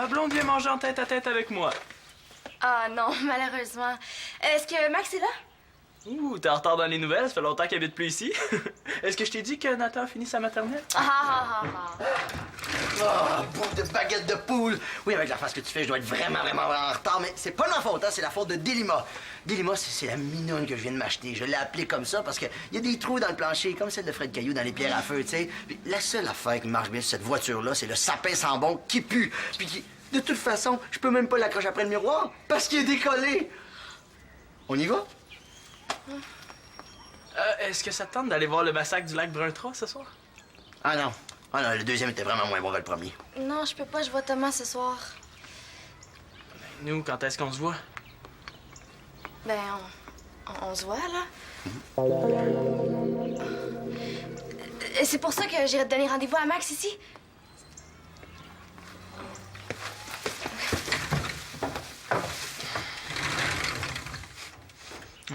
ma blonde vient manger en tête-à-tête avec moi. Ah non, malheureusement. Est-ce que Max est là? Ouh, t'es en retard dans les nouvelles, ça fait longtemps qu'il habite plus ici. Est-ce que je t'ai dit que Nathan a fini sa maternelle? Ah, bouffe de baguette de poule! Oui, avec la face que tu fais, je dois être vraiment en retard, mais c'est pas de ma faute, hein, c'est la faute de Délima. Délima, c'est la minoune que je viens de m'acheter. Je l'ai appelée comme ça parce qu'il y a des trous dans le plancher, comme celle de Fred Caillou dans les pierres à feu, tu sais. Puis la seule affaire qui marche bien sur cette voiture-là, c'est le sapin sans bon qui pue. Puis qui, de toute façon, je peux même pas l'accrocher après le miroir parce qu'il est décollé. On y va? Est-ce que ça te tente d'aller voir le massacre du lac Brun-Trat ce soir? Ah non. Ah non, le deuxième était vraiment moins bon que le premier. Non, je peux pas, je vois Thomas ce soir. Nous, quand est-ce qu'on se voit? Ben, on se voit, là. C'est pour ça que j'irai te donner rendez-vous à Max ici.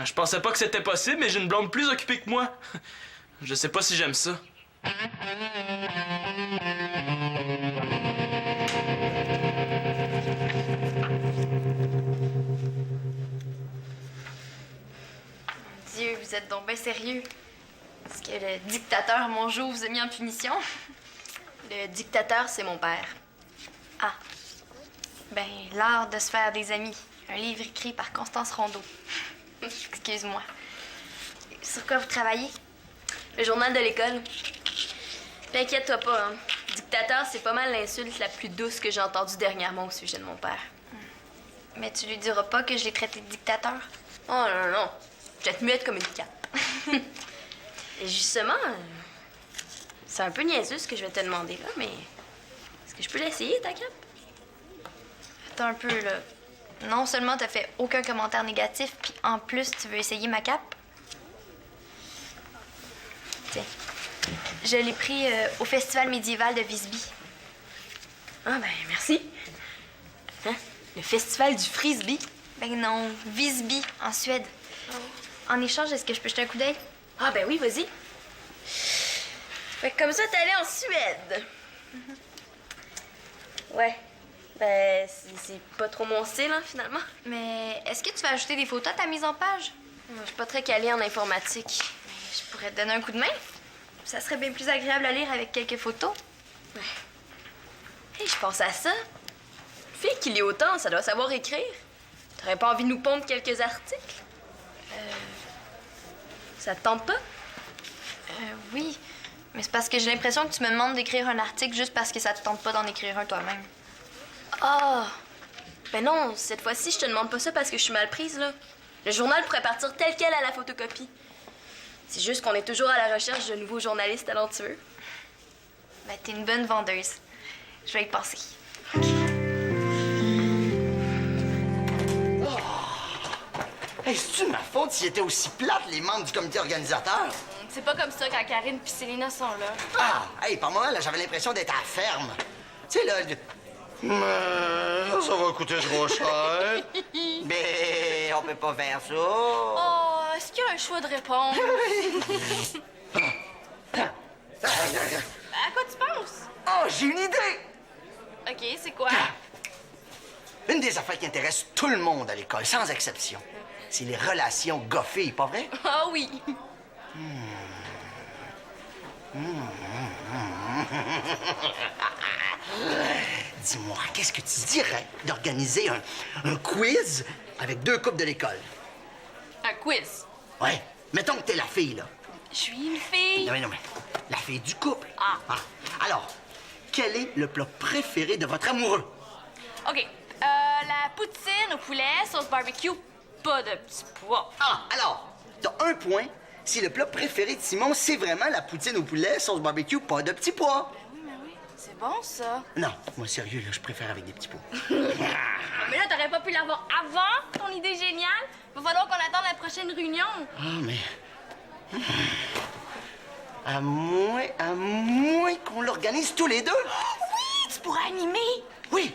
Je pensais pas que c'était possible, mais j'ai une blonde plus occupée que moi. Je sais pas si j'aime ça. Dieu, vous êtes donc bien sérieux. Est-ce que le dictateur Mongeau vous a mis en punition? Le dictateur, c'est mon père. Ah. Ben, L'art de se faire des amis. Un livre écrit par Constance Rondeau. Excuse-moi. Sur quoi vous travaillez? Le journal de l'école. T'inquiète-toi pas, hein. Dictateur, c'est pas mal l'insulte la plus douce que j'ai entendue dernièrement au sujet de mon père. Mais tu lui diras pas que je l'ai traité de dictateur? Oh non, non. Je vais être muette comme une cape. Et justement, c'est un peu niaiseux ce que je vais te demander là, mais est-ce que je peux l'essayer, ta cape? Attends un peu, là. Non seulement t'as fait aucun commentaire négatif, puis en plus, tu veux essayer ma cape? Tiens. Je l'ai pris au Festival médiéval de Visby. Ah, ben, merci. Hein? Le Festival du Frisbee? Ben non, Visby, en Suède. En échange, est-ce que je peux jeter un coup d'œil? Ah, ben oui, vas-y. Fait que comme ça, t'es allée en Suède. Ouais. Ben, c'est pas trop mon style, hein, finalement. Mais est-ce que tu vas ajouter des photos à ta mise en page? Je suis pas très calée en informatique. Mais je pourrais te donner un coup de main. Ça serait bien plus agréable à lire avec quelques photos. Ouais. Hey, je pense à ça. Une fille qui lit autant, ça doit savoir écrire. T'aurais pas envie de nous pondre quelques articles? Ça te tente pas? Oui. Mais c'est parce que j'ai l'impression que tu me demandes d'écrire un article juste parce que ça te tente pas d'en écrire un toi-même. Ah! Ben non, cette fois-ci, je te demande pas ça parce que je suis mal prise, là. Le journal pourrait partir tel quel à la photocopie. C'est juste qu'on est toujours à la recherche de nouveaux journalistes talentueux. Ben, t'es une bonne vendeuse. Je vais y penser. Hey, c'est-tu ma faute s'ils étaient aussi plates, les membres du comité organisateur? C'est pas comme ça quand Karine puis Célina sont là. Ah! Hey, par moment, là, j'avais l'impression d'être à la ferme. Tu sais, là... Mais ça va coûter trop cher. Mais on peut pas faire ça. Oh, est-ce qu'il y a un choix de réponse? À quoi tu penses? Oh, j'ai une idée! OK, c'est quoi? Une des affaires qui intéresse tout le monde à l'école, sans exception, c'est les relations gars-filles, pas vrai? Ah oui. Dis-moi, qu'est-ce que tu dirais d'organiser un quiz avec 2 couples de l'école? Un quiz? Ouais. Mettons que t'es la fille, là. Je suis une fille. Non, mais. La fille du couple. Ah. Alors, quel est le plat préféré de votre amoureux? OK. La poutine au poulet, sauce barbecue, pas de petits pois. Ah, alors, t'as 1 point si le plat préféré de Simon, c'est vraiment la poutine au poulet, sauce barbecue, pas de petits pois. Mais oui. C'est bon, ça. Non, moi, sérieux, là, je préfère avec des petits pois. Mais là, t'aurais pas pu l'avoir avant, ton idée géniale. Va falloir qu'on attende la prochaine réunion. Ah, mais... À moins qu'on l'organise tous les deux. Oui, tu pourrais animer. Oui.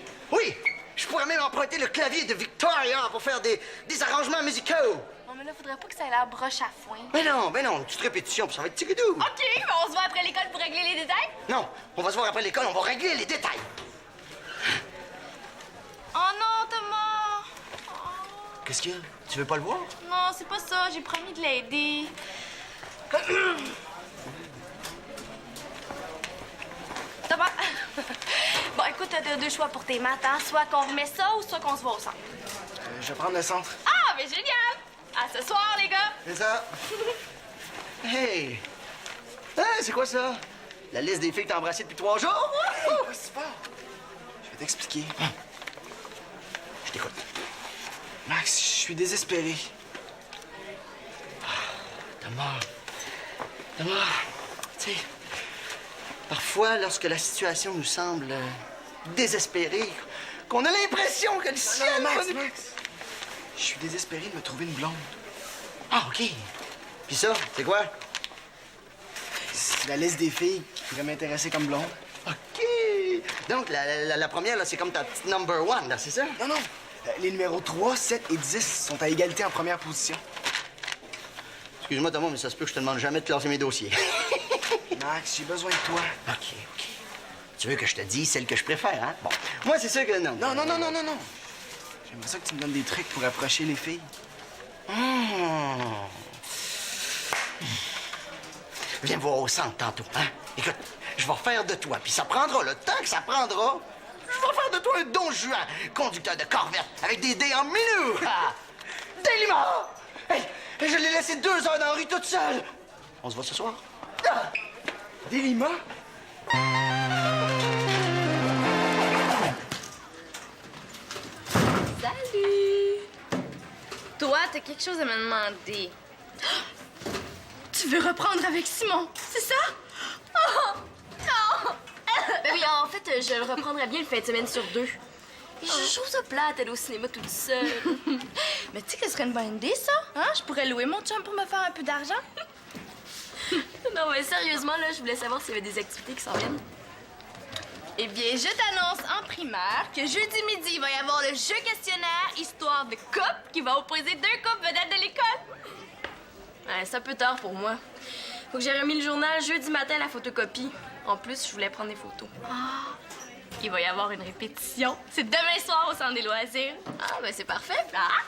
Je pourrais même emprunter le clavier de Victoria pour faire des arrangements musicaux. Non, mais là, faudrait pas que ça ait l'air broche à foin. Mais non, une petite répétition, puis ça va être tigidou. OK, mais on se voit après l'école pour régler les détails? Non, on va se voir après l'école, on va régler les détails. Qu'est-ce qu'il y a? Tu veux pas le voir? Non, c'est pas ça. J'ai promis de l'aider. Ça va? Bon, écoute, t'as deux choix pour tes maths, hein? Soit qu'on remet ça ou soit qu'on se voit au centre. Je vais prendre le centre. Ah, mais génial! À ce soir, les gars! C'est ça. Hey! Hein, c'est quoi ça? La liste des filles que t'as embrassées depuis 3 jours? C'est pas. Je vais t'expliquer. Je t'écoute. Max, je suis désespéré. Thomas. Thomas, tu sais, parfois, lorsque la situation nous semble désespérée, qu'on a l'impression que le ciel... Max. Je suis désespéré de me trouver une blonde. Ah, OK. Puis ça, c'est quoi? C'est la liste des filles qui pourraient m'intéresser comme blonde. OK. Donc, la première, là, c'est comme ta petite number one, là, c'est ça? Non. Les numéros 3, 7 et 10 sont à égalité en première position. Excuse-moi, Thomas, mais ça se peut que je te demande jamais de classer mes dossiers. Max, j'ai besoin de toi. OK. Tu veux que je te dise celle que je préfère, hein? Bon, moi, c'est sûr que non. Non. J'aimerais ça que tu me donnes des trucs pour approcher les filles. Viens me voir au centre tantôt, hein? Écoute, je vais faire de toi, puis ça prendra le temps que ça prendra. Je vais faire de toi un don Juan, conducteur de corvette, avec des dés en minus. Ah! Délima! Hey, je l'ai laissé 2 heures dans la rue toute seule. On se voit ce soir? Ah! Délima? Salut! Toi, t'as quelque chose à me demander. Tu veux reprendre avec Simon, c'est ça? Oh! Non! Ben oui, en fait, je le reprendrais bien le fin de semaine sur 2. Et je trouve ça plate, aller au cinéma toute seule. Mais tu sais que ce serait une bonne idée, ça? Hein? Je pourrais louer mon chum pour me faire un peu d'argent. Non, mais sérieusement, là, je voulais savoir s'il y avait des activités qui s'en viennent. Eh bien, je t'annonce en primaire que jeudi midi, il va y avoir le jeu questionnaire Histoire de couple qui va opposer 2 couples vedettes de l'école. Ouais, c'est un peu tard pour moi. Faut que j'ai remis le journal jeudi matin à la photocopie. En plus, je voulais prendre des photos. Il va y avoir une répétition. C'est demain soir au centre des loisirs. Ah, ben c'est parfait. Ah!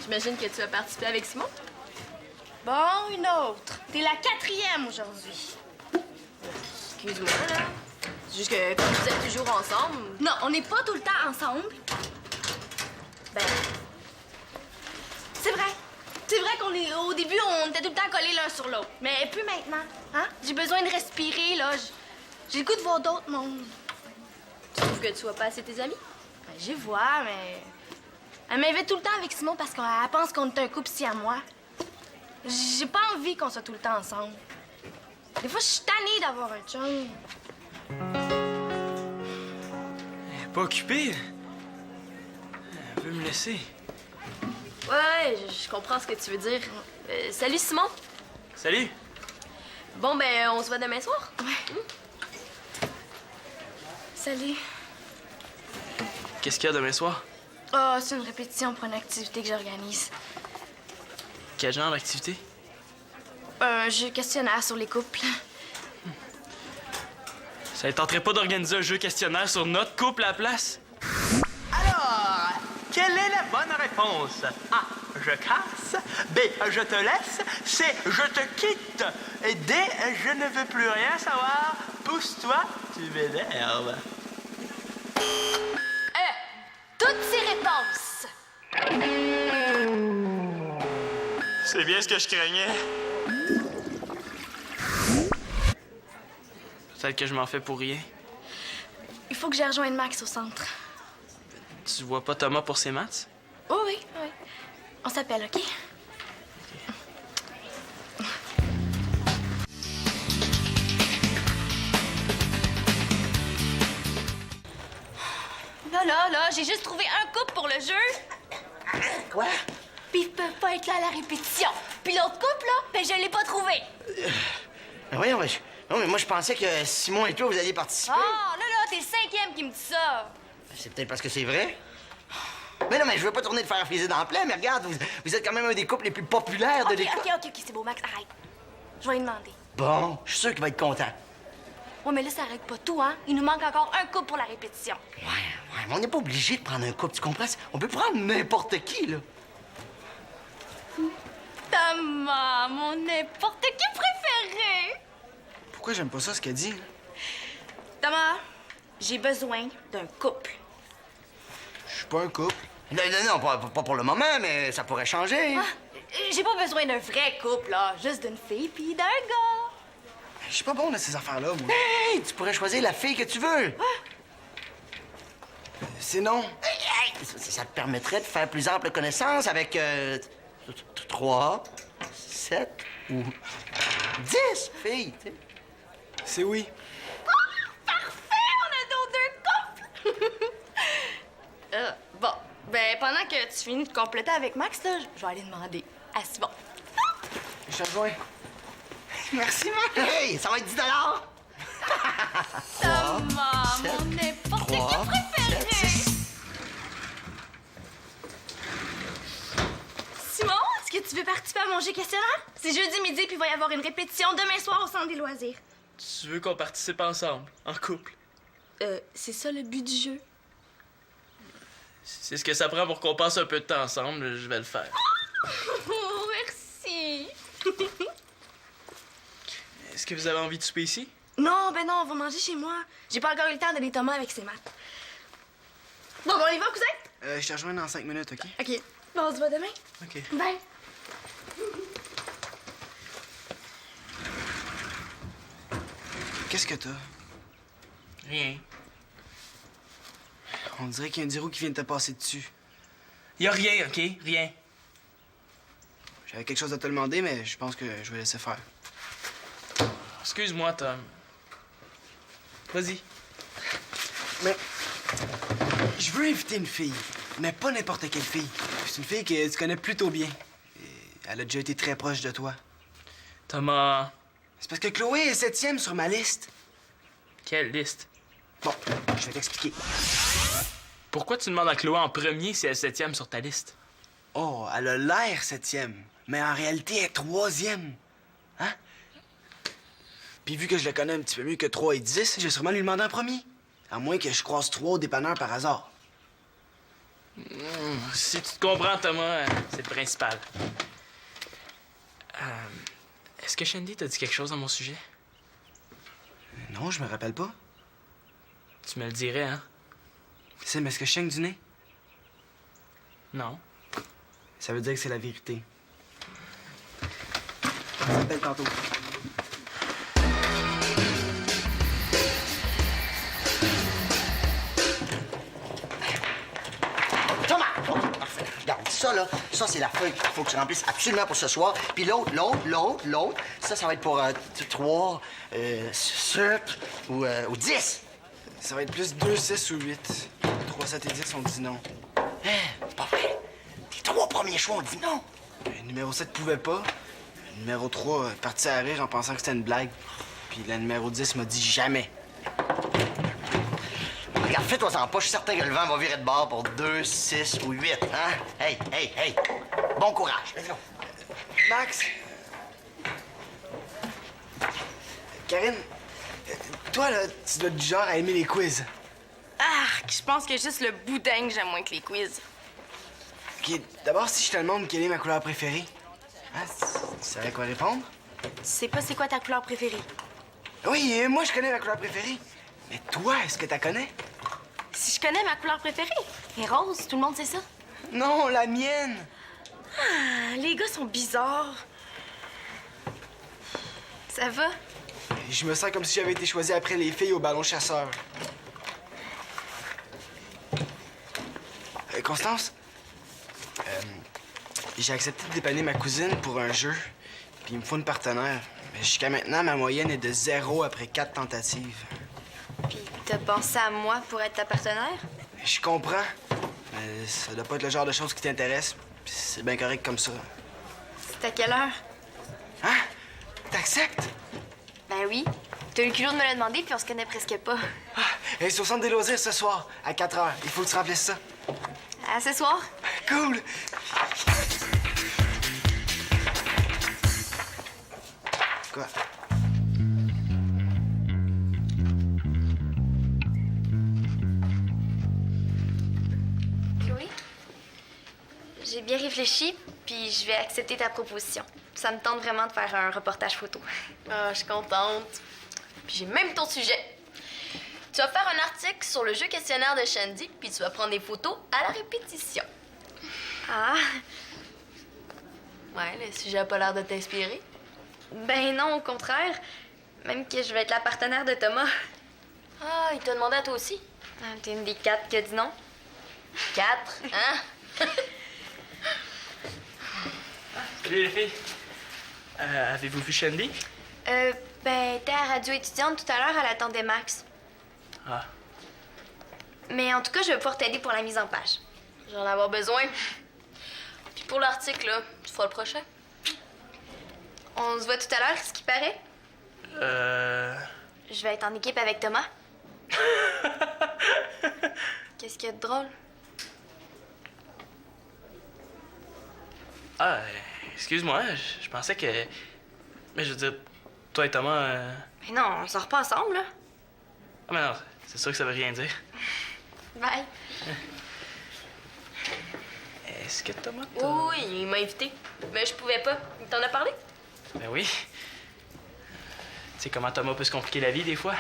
J'imagine que tu vas participer avec Simon. Bon, une autre. T'es la 4e aujourd'hui. Excuse-moi, là. C'est juste que comme vous êtes toujours ensemble... Non, on n'est pas tout le temps ensemble. Ben, C'est vrai. C'est vrai qu'au début, on était tout le temps collés l'un sur l'autre. Mais plus maintenant. Hein? J'ai besoin de respirer, là. J'ai le goût de voir d'autres mondes. tu trouves que tu vois pas assez tes amis? Ben, j'y vois, mais... Elle m'invite tout le temps avec Simon parce qu'elle pense qu'on est un couple si à moi. J'ai pas envie qu'on soit tout le temps ensemble. Des fois, je suis tannée d'avoir un chum. Pas occupé? Elle veut me laisser. Ouais, je comprends ce que tu veux dire. Salut, Simon. Salut! Bon, ben, on se voit demain soir. Salut. Qu'est-ce qu'il y a demain soir? Oh, c'est une répétition pour une activité que j'organise. Quel genre d'activité? Un jeu questionnaire sur les couples. Ça ne tenterait pas d'organiser un jeu questionnaire sur notre couple à la place? Alors, quelle est la bonne réponse? A. Je casse. B. Je te laisse. C. Je te quitte. Et D. Je ne veux plus rien savoir. Pousse-toi, tu m'énerves. Toutes ces réponses. C'est bien ce que je craignais. Peut-être que je m'en fais pour rien. Il faut que j'aille rejoindre Max au centre. Tu vois pas Thomas pour ses maths? Oh oui. On s'appelle, OK? Là, j'ai juste trouvé un couple pour le jeu. Quoi? Puis ils peuvent pas être là à la répétition. Puis l'autre couple, là, ben je l'ai pas trouvé. Ben voyons, non, mais moi, je pensais que Simon et toi, vous alliez participer. Ah, là, t'es le 5e qui me dit ça. C'est peut-être parce que c'est vrai. Mais non, mais je veux pas tourner le fer frisé dans le plein, mais regarde, vous êtes quand même un des couples les plus populaires de l'école. OK, c'est beau, Max, arrête. Je vais lui demander. Bon, je suis sûr qu'il va être content. Ouais, mais là, ça règle pas tout, hein? Il nous manque encore un couple pour la répétition. Ouais, mais on n'est pas obligé de prendre un couple, tu comprends? On peut prendre n'importe qui, là. Thomas, mon n'importe qui préféré! Pourquoi j'aime pas ça, ce qu'elle dit? Thomas, j'ai besoin d'un couple. Je suis pas un couple. Non, pas pour le moment, mais ça pourrait changer. J'ai pas besoin d'un vrai couple, là. Juste d'une fille puis d'un gars. Je suis pas bon dans ces affaires-là, moi. Hey, tu pourrais choisir la fille que tu veux. C'est non. Hey, ça te permettrait de faire plus ample connaissance avec 3, 7 ou 10 filles, tu sais. C'est oui. Parfait, on a nos deux couples! Bon, ben pendant que tu finis de compléter avec Max, là, je vais aller demander à Simon. Je te rejoins. Merci, Max. Hey, ça va être 10 Thomas, sept, mon n'importe qui 3, préféré! 7, 6. Simon, est-ce que tu veux participer à mon jeu questionnaire? C'est jeudi midi, puis il va y avoir une répétition demain soir au centre des loisirs. Tu veux qu'on participe ensemble, en couple? C'est ça le but du jeu. C'est ce que ça prend pour qu'on passe un peu de temps ensemble, je vais le faire. Oh, merci! Est-ce que vous avez envie de souper ici? Non, ben non, on va manger chez moi. J'ai pas encore eu le temps d'aller Thomas avec ses maths. Bon, on y va, cousin? Je te rejoins dans 5 minutes, OK? OK. Bon, on se voit demain. OK. Bye. Qu'est-ce que t'as? Rien. On dirait qu'il y a un dirou qui vient de te passer dessus. Y a rien, OK? Rien. J'avais quelque chose à te demander, mais je pense que je vais laisser faire. Excuse-moi, Tom. Vas-y. Mais je veux inviter une fille, mais pas n'importe quelle fille. C'est une fille que tu connais plutôt bien. Et elle a déjà été très proche de toi. Thomas, C'est parce que Chloé est 7e sur ma liste. quelle liste? Bon, je vais t'expliquer. Pourquoi tu demandes à Chloé en premier si elle est 7e sur ta liste? Oh, elle a l'air 7e, mais en réalité, elle est 3e. Hein? Puis vu que je la connais un petit peu mieux que 3 et 10, je vais sûrement lui demander en premier. À moins que je croise 3 au dépanneur par hasard. Si tu te comprends, Thomas, c'est le principal. Est-ce que Shandy t'a dit quelque chose à mon sujet? Non, je me rappelle pas. Tu me le dirais, hein? Sim, est-ce que je saigne du nez? Non. Ça veut dire que c'est la vérité. On s'appelle tantôt. Thomas! OK, parfait. Regarde, ça, là, ça, c'est la feuille qu'il faut que tu remplisses absolument pour ce soir. Puis l'autre, ça va être pour 3, 7 ou 10. Ça va être plus 2, 6 ou 8. 3, 7 et 10, on dit non. Hein? C'est pas vrai. Tes 3 premiers choix, on dit non. Le numéro 7 pouvait pas. Le numéro 3 est parti à rire en pensant que c'était une blague. Puis la numéro 10 m'a dit jamais. Regarde, fais-toi-en pas. Je suis certain que le vent va virer de bord pour 2, 6 ou 8, hein? Hey! Bon courage. Let's go. Max! Karine, toi, là, tu dois être du genre à aimer les quiz. Je pense que juste le boudin que j'aime moins que les quiz. OK, d'abord, si je te demande quelle est ma couleur préférée, hein, tu savais quoi répondre? Tu sais pas c'est quoi ta couleur préférée? Oui, moi, je connais ma couleur préférée. Mais toi, est-ce que tu la connais? Si je connais ma couleur préférée? Les roses, tout le monde sait ça. Non, la mienne. Les gars sont bizarres. Ça va? Je me sens comme si j'avais été choisi après les filles au ballon chasseur. Constance? J'ai accepté de dépanner ma cousine pour un jeu, puis il me faut une partenaire. Mais jusqu'à maintenant, ma moyenne est de 0 après 4 tentatives. Puis t'as pensé à moi pour être ta partenaire? Je comprends, mais ça doit pas être le genre de choses qui t'intéresse, puis c'est bien correct comme ça. C'est à quelle heure? Hein? T'acceptes? Ben oui. T'as eu le culot de me le demander, puis on se connaît presque pas. Et c'est au centre des loisirs ce soir, à 4 heures. Il faut que tu remplisses ça. À ce soir? Cool! Quoi? Chloé? J'ai bien réfléchi, Puis je vais accepter ta proposition. Ça me tente vraiment de faire un reportage photo. Ah, je suis contente. Puis j'ai même ton sujet. Tu vas faire un article sur le jeu questionnaire de Shandy, puis tu vas prendre des photos à la répétition. Ah, Ouais, le sujet a pas l'air de t'inspirer. ben non, au contraire. Même que je vais être la partenaire de Thomas. Ah, il t'a demandé à toi aussi. Ah, t'es une des 4 qui a dit non. 4, hein? Salut les filles. Avez-vous vu Shandy? Ben, t'es à radio étudiante tout à l'heure, elle attendait Max. Ah. Mais en tout cas, je vais pouvoir t'aider pour la mise en page. J'en ai avoir besoin. Puis pour l'article, là, tu feras le prochain. On se voit tout à l'heure, ce qui paraît. Je vais être en équipe avec Thomas. Qu'est-ce qu'il y a de drôle? Ah, excuse-moi, je pensais que... Mais je veux dire, toi et Thomas... Mais non, on sort pas ensemble, là. Ah, mais non, c'est sûr que ça veut rien dire. Bye. Est-ce que Thomas t'a... Oui, il m'a invité. Mais je pouvais pas. Il t'en a parlé? Ben oui. Tu sais comment Thomas peut se compliquer la vie, des fois?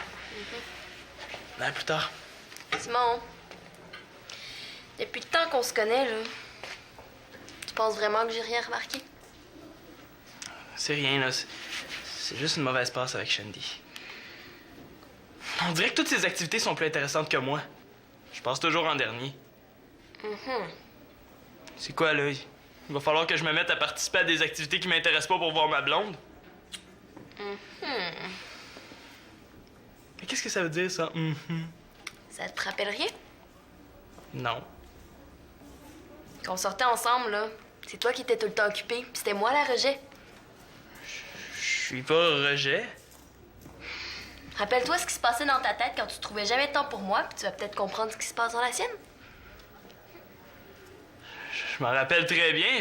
Ben, plus tard. Simon, depuis le temps qu'on se connaît, là, tu penses vraiment que j'ai rien remarqué? C'est rien, là. C'est juste une mauvaise passe avec Shandy. On dirait que toutes ses activités sont plus intéressantes que moi. Je passe toujours en dernier. C'est quoi, là? Il va falloir que je me mette à participer à des activités qui m'intéressent pas pour voir ma blonde? Mais qu'est-ce que ça veut dire, ça? Ça te rappelle rien? Non. Quand on sortait ensemble, là, c'est toi qui étais tout le temps occupé, puis c'était moi la rejet. Je suis pas rejet. Rappelle-toi ce qui se passait dans ta tête quand tu trouvais jamais de temps pour moi, puis tu vas peut-être comprendre ce qui se passe dans la sienne. Je m'en rappelle très bien.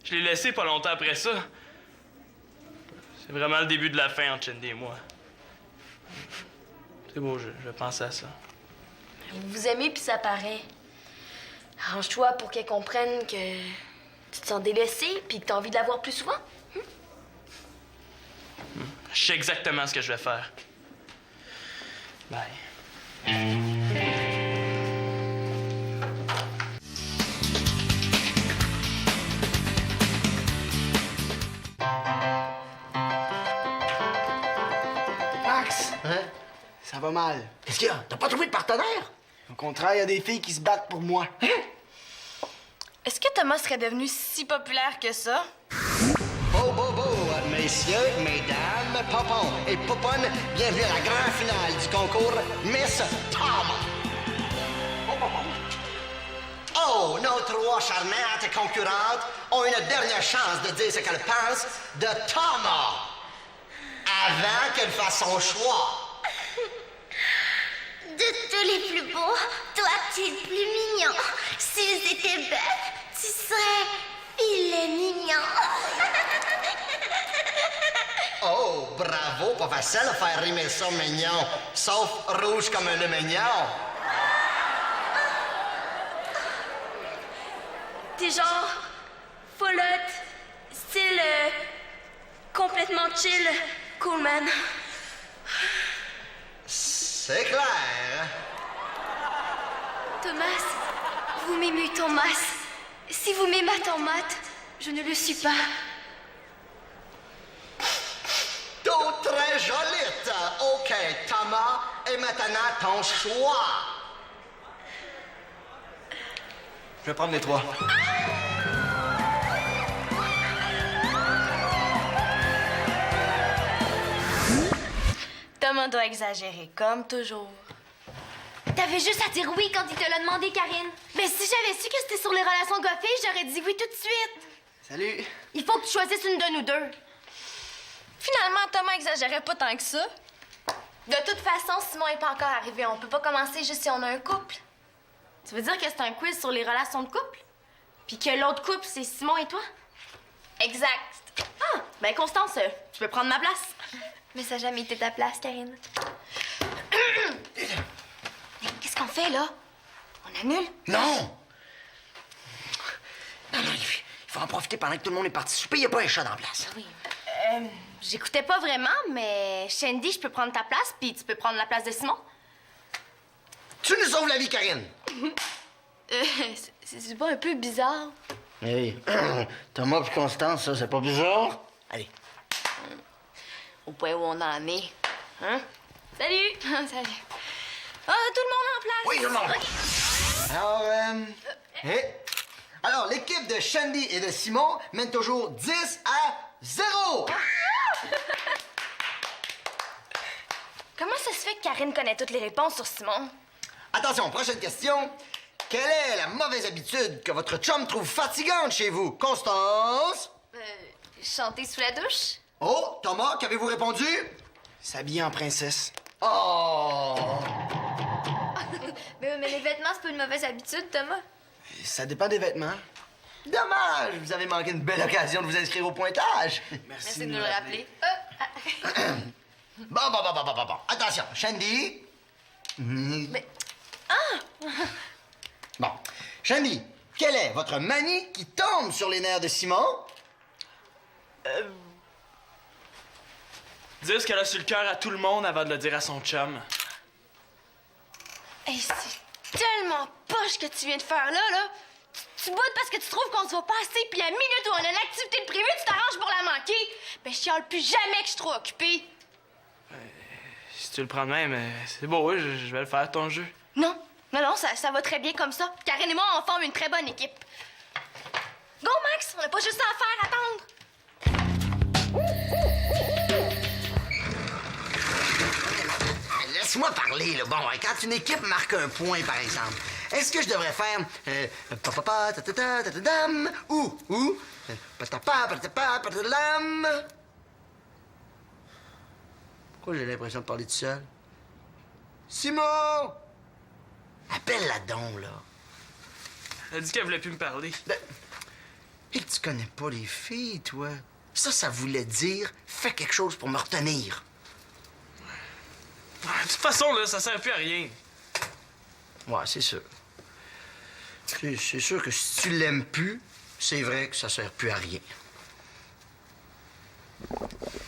Je l'ai laissé pas longtemps après ça. C'est vraiment le début de la fin entre Shandy et moi. C'est beau, je vais penser à ça. Vous vous aimez, puis ça paraît. Arrange-toi pour qu'elle comprenne que tu te sens délaissé, puis que t'as envie de la voir plus souvent. Je sais exactement ce que je vais faire. Bye. Max, Hein? ça va mal. Qu'est-ce qu'il y a? T'as pas trouvé de partenaire? Au contraire, il y a des filles qui se battent pour moi. Est-ce que Thomas serait devenu si populaire que ça? Messieurs, mesdames, popons et poponnes, bienvenue à la grande finale du concours Miss Tom. Oh, nos 3 charmantes concurrentes ont une dernière chance de dire ce qu'elles pensent de Thomas avant qu'elle fasse son choix. De tous les plus beaux, toi tu es le plus mignon. S'ils étaient bêtes, tu serais filet mignon. Oh, bravo, pas facile de faire rimer ça mignon, sauf rouge comme le mignon. T'es genre folotte, style complètement chill, cool man. C'est clair. Thomas, vous m'aimez Thomas. Si vous m'aimez Thomas, je ne le suis pas. Tout très jolite. OK, Thomas, et maintenant ton choix. Je vais prendre les 3. Thomas doit exagérer, comme toujours. T'avais juste à dire oui quand il te l'a demandé, Karine. Mais si j'avais su que c'était sur les relations gars-filles, j'aurais dit oui tout de suite. Salut. Il faut que tu choisisses une de nous deux. Finalement, Thomas exagérait pas tant que ça. De toute façon, Simon est pas encore arrivé. On peut pas commencer juste si on a un couple. Tu veux dire que c'est un quiz sur les relations de couple? Puis que l'autre couple, c'est Simon et toi? Exact. Ah, ben Constance, tu peux prendre ma place. Mais ça n'a jamais été ta place, Karine. Qu'est-ce qu'on fait, là? On annule? Non! Non, il Il faut en profiter pendant que tout le monde est parti souper. Il n'y a pas un chat dans la place. Oui. J'écoutais pas vraiment, mais Shandy, je peux prendre ta place, puis tu peux prendre la place de Simon. Tu nous sauves la vie, Karine. C'est pas un peu bizarre? Hey, Thomas puis Constance, ça, c'est pas bizarre? Allez. Au point où on en est. Hein? Salut! Salut. Ah, tout le monde en place! Oui, tout le monde. Alors, l'équipe de Shandy et de Simon mène toujours 10 à 0. Comment ça se fait que Karine connaît toutes les réponses sur Simon? Attention, prochaine question. Quelle est la mauvaise habitude que votre chum trouve fatigante chez vous? Constance? Chanter sous la douche? Oh, Thomas, qu'avez-vous répondu? S'habiller en princesse. Oh! Mais les vêtements, c'est pas une mauvaise habitude, Thomas. Ça dépend des vêtements. Dommage, vous avez manqué une belle occasion de vous inscrire au pointage. Merci de nous le rappeler. Bon. Attention, Shandy. Mais... Bon. Shandy, quelle est votre manie qui tombe sur les nerfs de Simon? Dire ce qu'elle a sur le cœur à tout le monde avant de le dire à son chum. Hey, c'est tellement poche que tu viens de faire là. Tu boudes parce que tu trouves qu'on se voit pas assez, puis la minute où on a une activité de prévue, tu t'arranges pour la manquer. Ben, je chiale plus jamais que je suis trop occupée. Si tu le prends de même, c'est beau, je vais le faire, ton jeu. Non, ça va très bien comme ça. Karine et moi, on forme une très bonne équipe. Go, Max! On n'a pas juste ça à faire, attendre. Laisse-moi parler, là. Bon, quand une équipe marque un point, par exemple, est-ce que je devrais faire papa, tatata, tatadam, ou patapa, patapa, patadam? Pourquoi j'ai l'impression de parler tout seul? Simon! Appelle-la donc, là. Elle a dit qu'elle voulait plus me parler. Et tu connais pas les filles, toi. Ça voulait dire fais quelque chose pour me retenir. De toute façon, là, ça sert plus à rien. Ouais, c'est sûr. C'est sûr que si tu l'aimes plus, c'est vrai que ça sert plus à rien.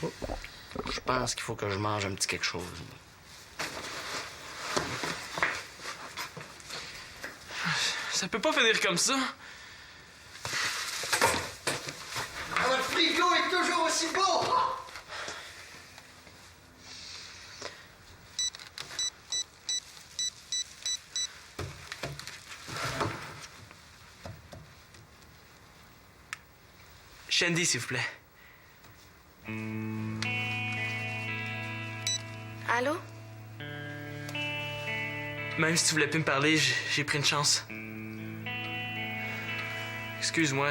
Oh. Je pense qu'il faut que je mange un petit quelque chose. Ça peut pas finir comme ça. Votre frigo est toujours aussi beau! Shandy, s'il vous plaît. Allô? Même si tu voulais plus me parler, j'ai pris une chance. Excuse-moi,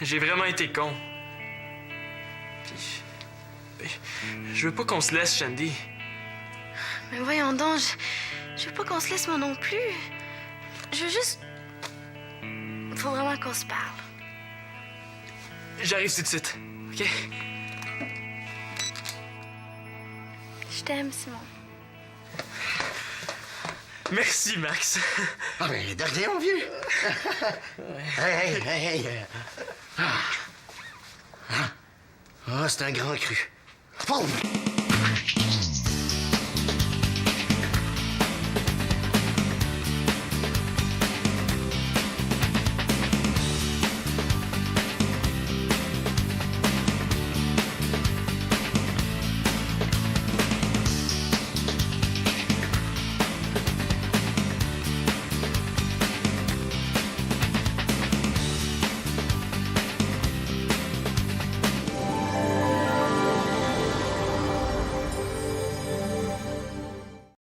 j'ai vraiment été con. Puis, je veux pas qu'on se laisse, Shandy. Mais voyons donc, je veux pas qu'on se laisse moi non plus. Je veux juste... Faut vraiment qu'on se parle. J'arrive tout de suite, OK? Je t'aime, Simon. Merci, Max. Ah ben, de rien, mon vieux. Hey. Ah, c'est un grand cru. Oh!